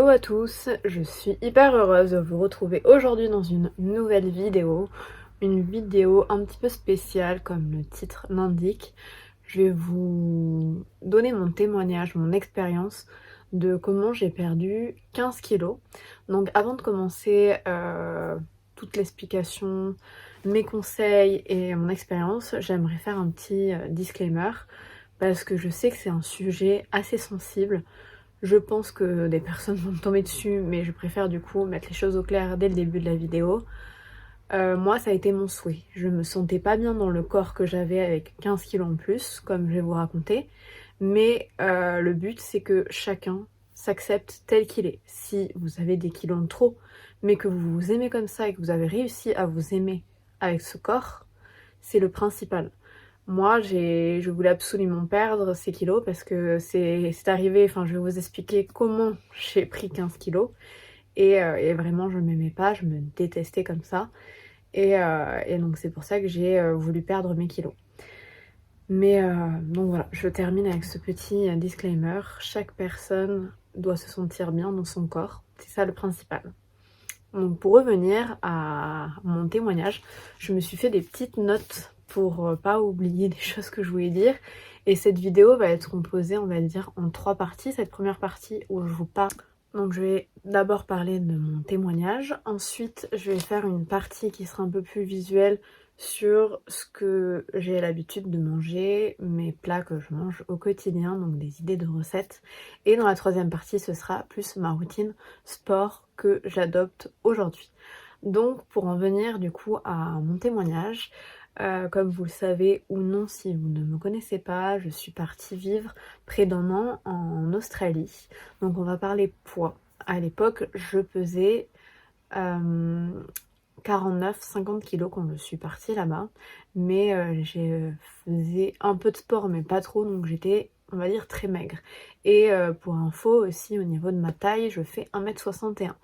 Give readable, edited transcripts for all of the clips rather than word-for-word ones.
Hello à tous, je suis hyper heureuse de vous retrouver aujourd'hui dans une nouvelle vidéo. Une vidéo un petit peu spéciale comme le titre l'indique. Je vais vous donner mon témoignage, mon expérience de comment j'ai perdu 15 kilos. Donc avant de commencer toute l'explication, mes conseils et mon expérience, j'aimerais faire un petit disclaimer parce que je sais que c'est un sujet assez sensible. Je pense que des personnes vont me tomber dessus, mais je préfère du coup mettre les choses au clair dès le début de la vidéo. Moi, ça a été mon souhait. Je me sentais pas bien dans le corps que j'avais avec 15 kilos en plus, comme je vais vous raconter. Mais le but, c'est que chacun s'accepte tel qu'il est. Si vous avez des kilos en trop, mais que vous vous aimez comme ça et que vous avez réussi à vous aimer avec ce corps, c'est le principal. Moi, je voulais absolument perdre ces kilos parce que c'est arrivé, enfin je vais vous expliquer comment j'ai pris 15 kilos et vraiment je m'aimais pas, je me détestais comme ça et donc c'est pour ça que j'ai voulu perdre mes kilos. Mais donc voilà, je termine avec ce petit disclaimer, chaque personne doit se sentir bien dans son corps, c'est ça le principal. Donc pour revenir à mon témoignage, je me suis fait des petites notes pour pas oublier des choses que je voulais dire. Et cette vidéo va être composée, on va dire, en 3 parties. Cette première partie où je vous parle. Donc je vais d'abord parler de mon témoignage. Ensuite, je vais faire une partie qui sera un peu plus visuelle sur ce que j'ai l'habitude de manger, mes plats que je mange au quotidien, donc des idées de recettes. Et dans la troisième partie, ce sera plus ma routine sport que j'adopte aujourd'hui. Donc pour en venir du coup à mon témoignage, comme vous le savez ou non si vous ne me connaissez pas, je suis partie vivre près d'un an en Australie. Donc on va parler poids. À l'époque, je pesais 49-50 kilos quand je suis partie là-bas. Mais j'ai faisais un peu de sport mais pas trop, donc j'étais, on va dire, très maigre. Et pour info aussi, au niveau de ma taille, je fais 1m61.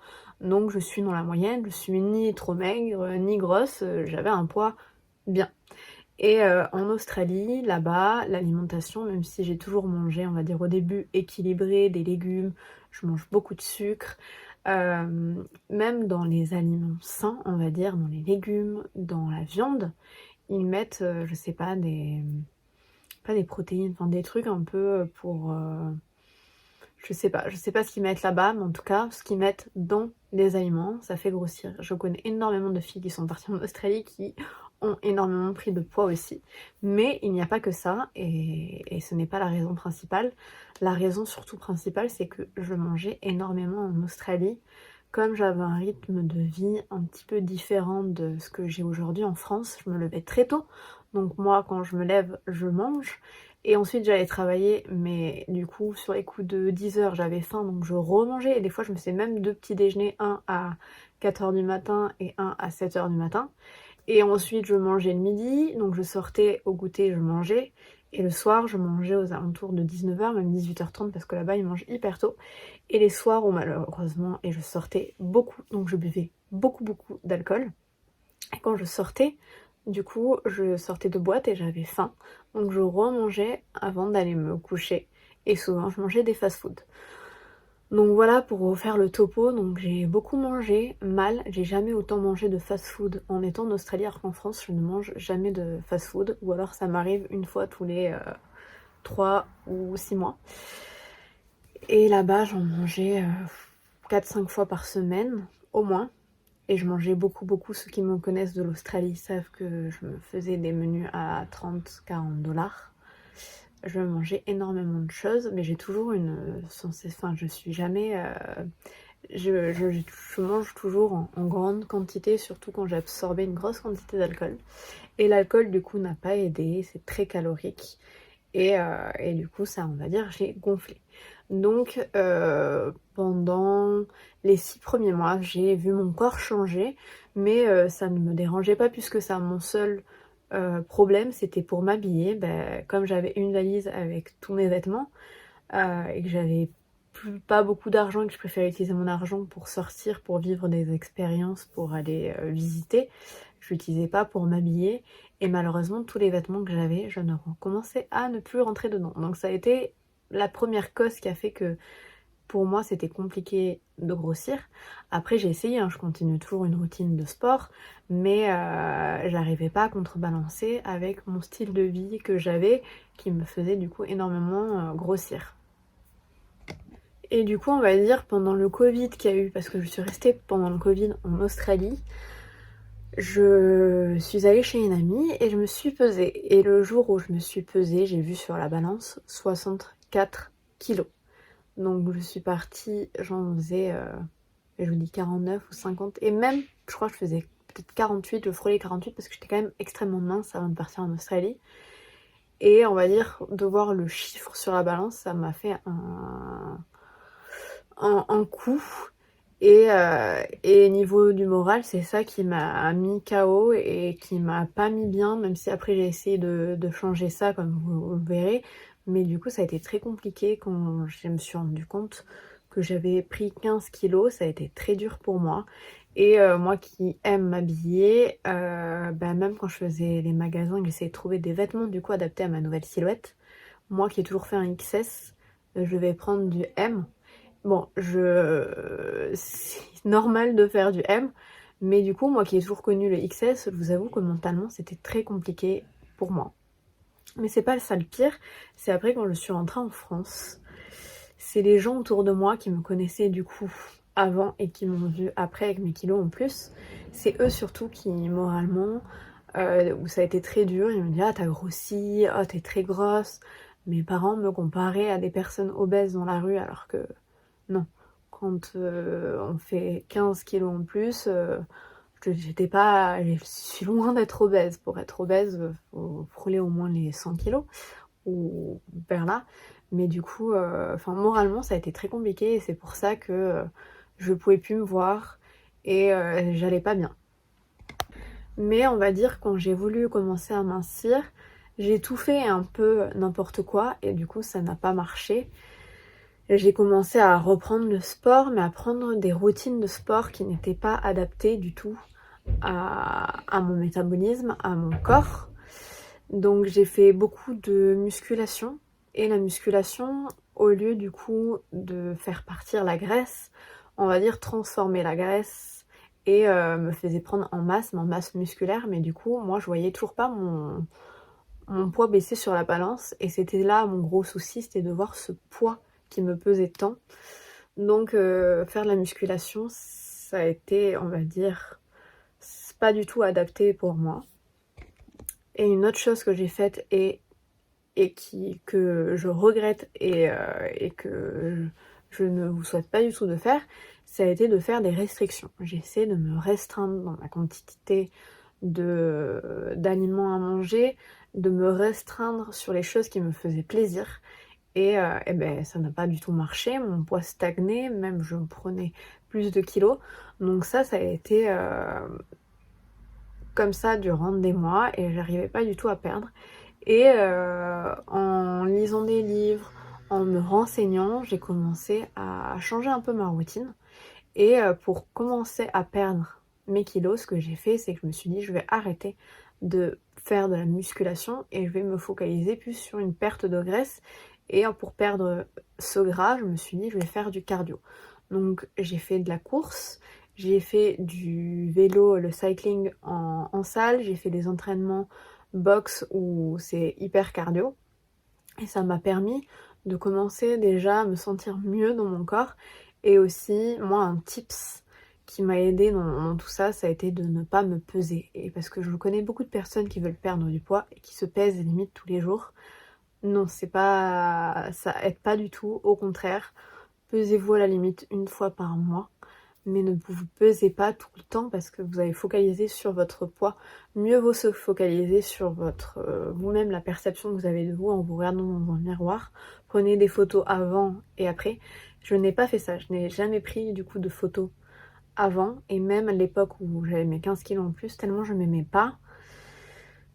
Donc je suis dans la moyenne, je suis ni trop maigre, ni grosse, j'avais un poids bien. Et en Australie, là-bas, l'alimentation, même si j'ai toujours mangé, on va dire au début, équilibré, des légumes, je mange beaucoup de sucre, même dans les aliments sains, on va dire, dans les légumes, dans la viande, ils mettent, je sais pas, pas des protéines, enfin des trucs un peu pour... je sais pas ce qu'ils mettent là-bas, mais en tout cas, ce qu'ils mettent dans les aliments, ça fait grossir. Je connais énormément de filles qui sont parties en Australie qui ont énormément pris de poids aussi. Mais il n'y a pas que ça, et ce n'est pas la raison principale. La raison surtout principale, c'est que je mangeais énormément en Australie. Comme j'avais un rythme de vie un petit peu différent de ce que j'ai aujourd'hui en France, je me levais très tôt. Donc moi, quand je me lève, je mange. Et ensuite j'allais travailler, mais du coup sur les coups de 10h j'avais faim, donc je remangeais. Et des fois je me faisais même 2 petits déjeuners, un à 4h du matin et un à 7h du matin. Et ensuite je mangeais le midi, donc je sortais au goûter, je mangeais. Et le soir je mangeais aux alentours de 19h, même 18h30 parce que là-bas ils mangent hyper tôt. Et les soirs où malheureusement, et je sortais beaucoup, donc je buvais beaucoup d'alcool. Et quand je sortais, du coup, je sortais de boîte et j'avais faim. Donc je remangeais avant d'aller me coucher. Et souvent, je mangeais des fast-food. Donc voilà pour vous faire le topo. Donc j'ai beaucoup mangé mal. J'ai jamais autant mangé de fast-food en étant en Australie, alors qu'en France, je ne mange jamais de fast-food. Ou alors ça m'arrive une fois tous les 3 ou 6 mois. Et là-bas, j'en mangeais 4-5 fois par semaine, au moins. Et je mangeais beaucoup. Ceux qui me connaissent de l'Australie savent que je me faisais des menus à 30-40 $. Je mangeais énormément de choses, mais j'ai toujours enfin, je suis jamais... je mange toujours en grande quantité, surtout quand j'ai absorbé une grosse quantité d'alcool. Et l'alcool, du coup, n'a pas aidé, c'est très calorique. Et du coup, ça, on va dire, j'ai gonflé. Donc, pendant les 6 premiers mois, j'ai vu mon corps changer, mais ça ne me dérangeait pas plus que ça. Mon seul problème, c'était pour m'habiller. Ben, comme j'avais une valise avec tous mes vêtements et que j'avais pas beaucoup d'argent et que je préférais utiliser mon argent pour sortir, pour vivre des expériences, pour aller visiter, je l'utilisais pas pour m'habiller. Et malheureusement, tous les vêtements que j'avais, commençais à ne plus rentrer dedans. Donc ça a été la première cause qui a fait que pour moi c'était compliqué de grossir. Après j'ai essayé, hein, je continue toujours une routine de sport, mais j'arrivais pas à contrebalancer avec mon style de vie que j'avais, qui me faisait du coup énormément grossir. Et du coup on va dire pendant le Covid qu'il y a eu, parce que je suis restée pendant le Covid en Australie, je suis allée chez une amie et je me suis pesée. Et le jour où je me suis pesée, j'ai vu sur la balance 64 kilos. Donc je suis partie, j'en faisais, je vous dis 49 ou 50. Et même, je crois que je faisais peut-être 48, je frôlais 48 parce que j'étais quand même extrêmement mince avant de partir en Australie. Et on va dire, de voir le chiffre sur la balance, ça m'a fait un coup. Et niveau du moral, c'est ça qui m'a mis KO et qui m'a pas mis bien, même si après j'ai essayé de changer ça, comme vous le verrez. Mais du coup, ça a été très compliqué quand je me suis rendu compte que j'avais pris 15 kilos. Ça a été très dur pour moi. Et moi qui aime m'habiller, même quand je faisais les magasins et que j'essayais de trouver des vêtements du coup adaptés à ma nouvelle silhouette, moi qui ai toujours fait un XS, je vais prendre du M. Bon, c'est normal de faire du M, mais du coup, moi qui ai toujours connu le XS, je vous avoue que mentalement, c'était très compliqué pour moi. Mais c'est pas ça le pire, c'est après quand je suis rentrée en France, c'est les gens autour de moi qui me connaissaient du coup avant et qui m'ont vu après avec mes kilos en plus. C'est eux surtout qui, moralement, où ça a été très dur, ils me disent ah t'as grossi, ah t'es très grosse. Mes parents me comparaient à des personnes obèses dans la rue alors que non. Quand on fait 15 kilos en plus, j'étais pas, je suis loin d'être obèse. Pour être obèse, faut frôler au moins les 100 kilos ou vers là. Mais du coup, moralement, ça a été très compliqué et c'est pour ça que je pouvais plus me voir et j'allais pas bien. Mais on va dire quand j'ai voulu commencer à mincir, j'ai tout fait un peu n'importe quoi et du coup ça n'a pas marché. J'ai commencé à reprendre le sport, mais à prendre des routines de sport qui n'étaient pas adaptées du tout à mon métabolisme, à mon corps. Donc j'ai fait beaucoup de musculation. Et la musculation, au lieu du coup de faire partir la graisse, on va dire transformer la graisse et me faisait prendre en masse musculaire. Mais du coup, moi je voyais toujours pas mon poids baisser sur la balance. Et c'était là mon gros souci, c'était de voir ce poids qui me pesait tant. Donc faire de la musculation, ça a été, on va dire, pas du tout adapté pour moi. Et une autre chose que j'ai faite et que je regrette et que je ne vous souhaite pas du tout de faire, ça a été de faire des restrictions. J'essaie de me restreindre dans ma quantité d'aliments à manger, de me restreindre sur les choses qui me faisaient plaisir. Et ça n'a pas du tout marché, mon poids stagnait, même je prenais plus de kilos. Donc ça a été comme ça durant des mois et j'arrivais pas du tout à perdre. Et en lisant des livres, en me renseignant, j'ai commencé à changer un peu ma routine. Et pour commencer à perdre mes kilos, ce que j'ai fait, c'est que je me suis dit je vais arrêter de faire de la musculation et je vais me focaliser plus sur une perte de graisse. Et pour perdre ce gras, je me suis dit je vais faire du cardio. Donc j'ai fait de la course, j'ai fait du vélo, le cycling en salle, j'ai fait des entraînements boxe où c'est hyper cardio. Et ça m'a permis de commencer déjà à me sentir mieux dans mon corps. Et aussi, moi, un tips qui m'a aidé dans tout ça, ça a été de ne pas me peser. Et parce que je connais beaucoup de personnes qui veulent perdre du poids et qui se pèsent limite tous les jours. Non, c'est pas, ça aide pas du tout. Au contraire, pesez-vous à la limite une fois par mois. Mais ne vous pesez pas tout le temps parce que vous allez focaliser sur votre poids. Mieux vaut se focaliser sur votre vous-même, la perception que vous avez de vous en vous regardant dans un miroir. Prenez des photos avant et après. Je n'ai pas fait ça, je n'ai jamais pris du coup de photos avant. Et même à l'époque où j'avais mes 15 kilos en plus, tellement je m'aimais pas,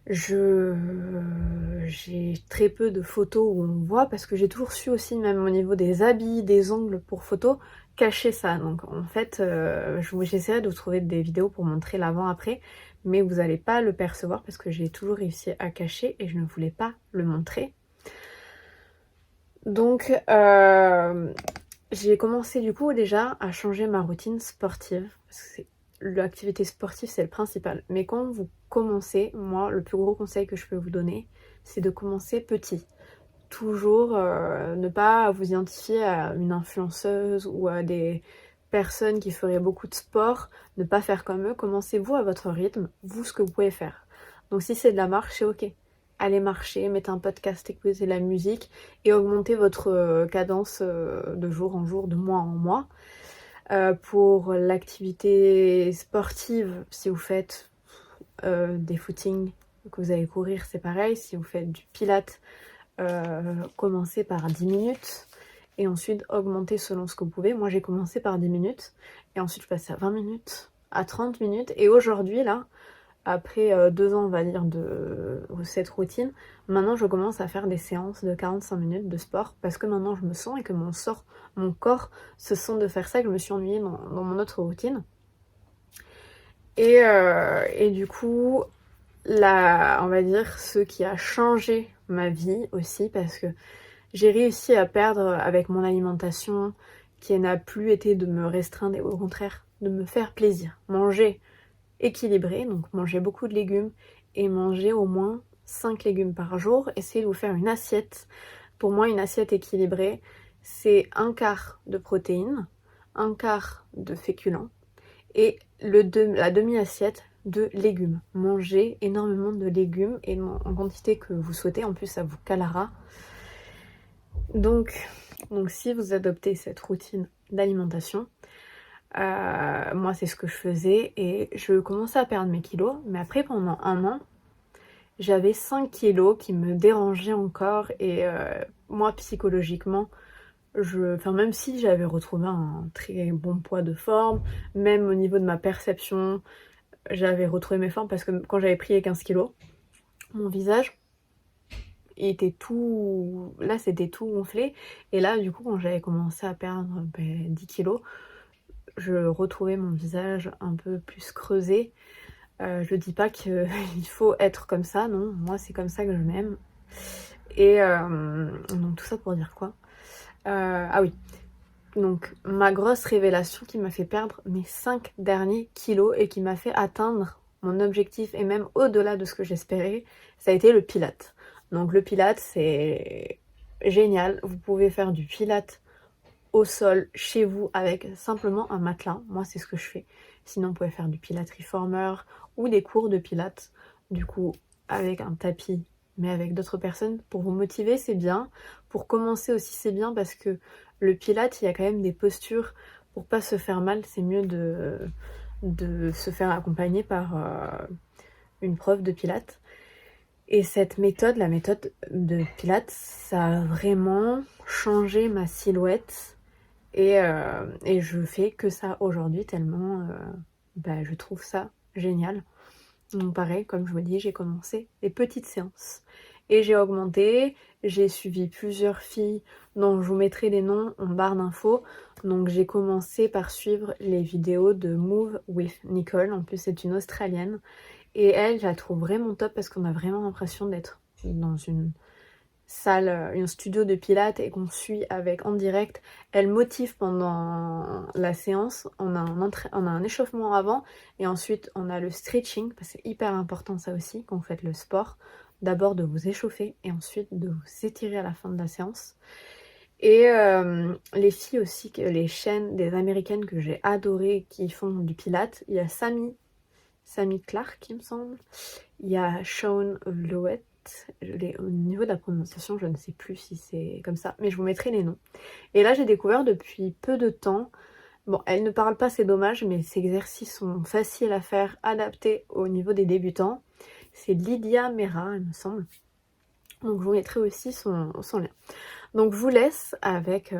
j'ai très peu de photos où on voit parce que j'ai toujours su aussi, même au niveau des habits, des ongles pour photos, cacher ça. Donc en fait, j'essaierai de vous trouver des vidéos pour montrer l'avant-après, mais vous n'allez pas le percevoir parce que j'ai toujours réussi à cacher et je ne voulais pas le montrer. Donc j'ai commencé du coup déjà à changer ma routine sportive, parce que l'activité sportive c'est le principal. Mais quand vous commencez, moi le plus gros conseil que je peux vous donner, c'est de commencer petit. Toujours ne pas vous identifier à une influenceuse ou à des personnes qui feraient beaucoup de sport, ne pas faire comme eux, commencez-vous à votre rythme, vous ce que vous pouvez faire. Donc si c'est de la marche, c'est ok. Allez marcher, mettez un podcast, écoutez de la musique et augmentez votre cadence de jour en jour, de mois en mois. Pour l'activité sportive, si vous faites des footings, que vous allez courir, c'est pareil. Si vous faites du pilates, commencez par 10 minutes et ensuite augmentez selon ce que vous pouvez. Moi j'ai commencé par 10 minutes et ensuite je passais à 20 minutes, à 30 minutes et aujourd'hui là, après 2 ans on va dire de cette routine, maintenant je commence à faire des séances de 45 minutes de sport parce que maintenant je me sens et que mon corps se sent de faire ça, que je me suis ennuyée dans mon autre routine. Et du coup, on va dire ce qui a changé ma vie aussi parce que j'ai réussi à perdre avec mon alimentation qui n'a plus été de me restreindre et au contraire de me faire plaisir. Manger équilibré, donc manger beaucoup de légumes et manger au moins 5 légumes par jour. Essayez de vous faire une assiette. Pour moi, une assiette équilibrée, c'est un quart de protéines, un quart de féculents et la demi-assiette de légumes. Mangez énormément de légumes et en quantité que vous souhaitez, en plus ça vous calera. Donc si vous adoptez cette routine d'alimentation, moi c'est ce que je faisais et je commençais à perdre mes kilos, mais après pendant 1 an, j'avais 5 kilos qui me dérangeaient encore et moi psychologiquement, même si j'avais retrouvé un très bon poids de forme, même au niveau de ma perception, j'avais retrouvé mes formes parce que quand j'avais pris les 15 kilos, mon visage était tout... Là, c'était tout gonflé. Et là, du coup, quand j'avais commencé à perdre 10 kilos, je retrouvais mon visage un peu plus creusé. Je dis pas qu'il faut être comme ça, non. Moi, c'est comme ça que je m'aime. Et donc, tout ça pour dire quoi? Ah oui. Donc, ma grosse révélation qui m'a fait perdre mes 5 derniers kilos et qui m'a fait atteindre mon objectif et même au-delà de ce que j'espérais, ça a été le pilate. Donc le pilate, c'est génial. Vous pouvez faire du pilate au sol, chez vous, avec simplement un matelas. Moi, c'est ce que je fais. Sinon, vous pouvez faire du pilate reformer ou des cours de pilate. Du coup, avec un tapis, mais avec d'autres personnes. Pour vous motiver, c'est bien. Pour commencer aussi, c'est bien parce que le pilate, il y a quand même des postures. Pour pas se faire mal, c'est mieux de se faire accompagner par une prof de pilates. Et cette méthode, la méthode de pilates, ça a vraiment changé ma silhouette. Et je fais que ça aujourd'hui tellement je trouve ça génial. Donc pareil, comme je vous dis, j'ai commencé des petites séances. Et j'ai augmenté, j'ai suivi plusieurs filles dont je vous mettrai les noms en barre d'infos. Donc j'ai commencé par suivre les vidéos de Move with Nicole. En plus c'est une Australienne. Et elle, je la trouve vraiment top parce qu'on a vraiment l'impression d'être dans une salle, un studio de pilates et qu'on suit en direct. Elle motive pendant la séance, on a un échauffement avant et ensuite on a le stretching, parce que c'est hyper important ça aussi quand vous faites le sport. D'abord de vous échauffer et ensuite de vous étirer à la fin de la séance. Et les filles aussi, les chaînes des américaines que j'ai adorées qui font du pilates, il y a Sammy Clark il me semble, il y a Shaun Lowett. Au niveau de la prononciation, je ne sais plus si c'est comme ça, mais je vous mettrai les noms. Et là, j'ai découvert depuis peu de temps, bon, elle ne parle pas, c'est dommage, mais ces exercices sont faciles à faire, adaptés au niveau des débutants. C'est Lydia Mera, il me semble. Donc, je vous mettrai aussi son lien. Donc, je vous laisse avec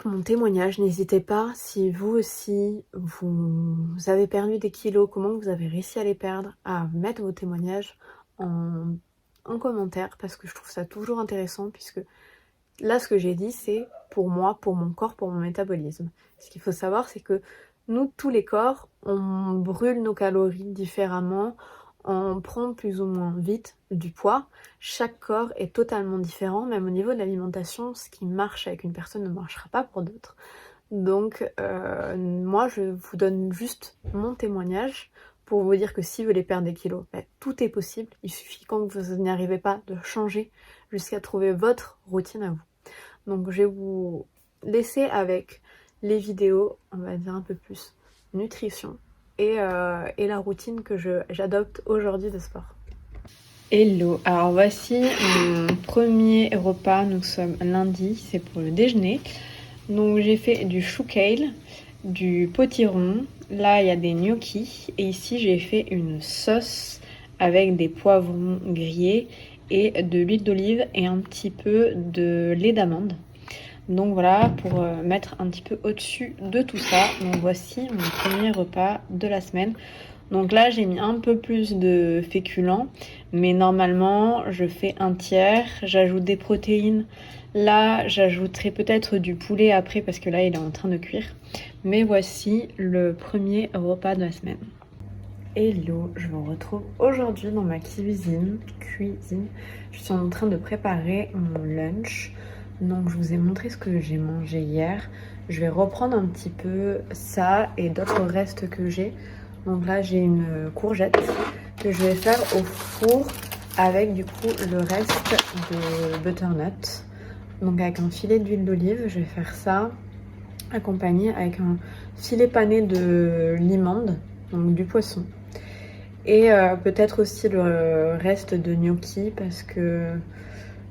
mon témoignage. N'hésitez pas, si vous aussi, vous avez perdu des kilos, comment vous avez réussi à les perdre, à mettre vos témoignages en commentaire, parce que je trouve ça toujours intéressant, puisque là, ce que j'ai dit, c'est pour moi, pour mon corps, pour mon métabolisme. Ce qu'il faut savoir, c'est que nous, tous les corps, on brûle nos calories différemment, on prend plus ou moins vite du poids. Chaque corps est totalement différent, même au niveau de l'alimentation, ce qui marche avec une personne ne marchera pas pour d'autres. Donc moi je vous donne juste mon témoignage pour vous dire que si vous voulez perdre des kilos, tout est possible. Il suffit quand vous n'y arrivez pas de changer jusqu'à trouver votre routine à vous. Donc je vais vous laisser avec les vidéos, on va dire un peu plus nutrition et la routine que j'adopte aujourd'hui de sport. Hello, alors voici mon premier repas, nous sommes lundi, c'est pour le déjeuner. Donc j'ai fait du chou kale, du potiron, là il y a des gnocchis et ici j'ai fait une sauce avec des poivrons grillés et de l'huile d'olive et un petit peu de lait d'amande. Donc voilà, pour mettre un petit peu au-dessus de tout ça. Donc voici mon premier repas de la semaine. Donc là j'ai mis un peu plus de féculents, mais normalement je fais un tiers, j'ajoute des protéines. Là j'ajouterai peut-être du poulet après parce que là il est en train de cuire. Mais voici le premier repas de la semaine. Hello, je vous retrouve aujourd'hui dans ma cuisine. Je suis en train de préparer mon lunch. Donc je vous ai montré ce que j'ai mangé hier. Je vais reprendre un petit peu ça et d'autres restes que j'ai. Donc là j'ai une courgette que je vais faire au four avec du coup le reste de butternut. Donc avec un filet d'huile d'olive, je vais faire ça accompagné avec un filet pané de limande, donc du poisson. Et peut-être aussi le reste de gnocchi parce que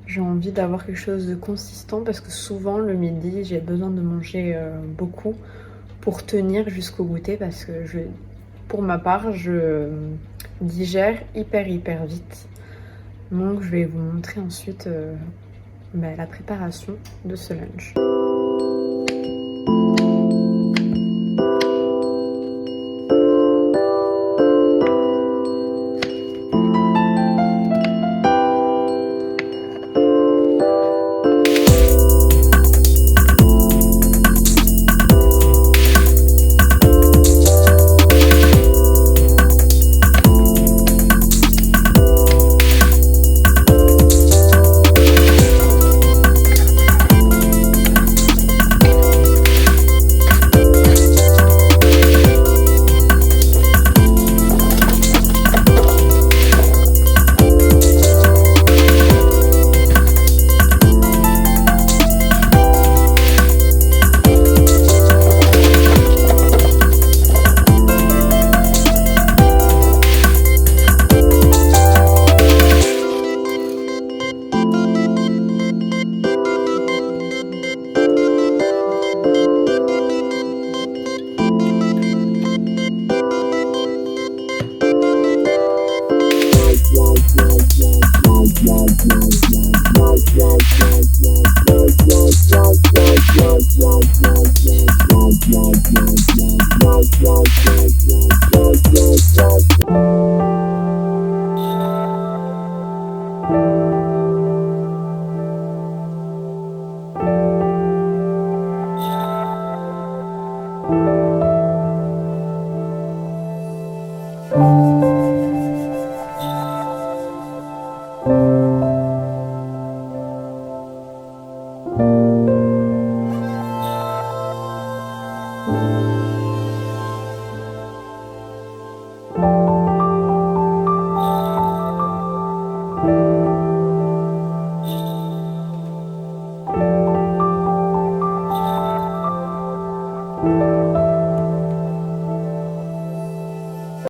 j'ai envie d'avoir quelque chose de consistant parce que souvent le midi j'ai besoin de manger beaucoup pour tenir jusqu'au goûter parce que pour ma part je digère hyper vite. Donc je vais vous montrer ensuite la préparation de ce lunch.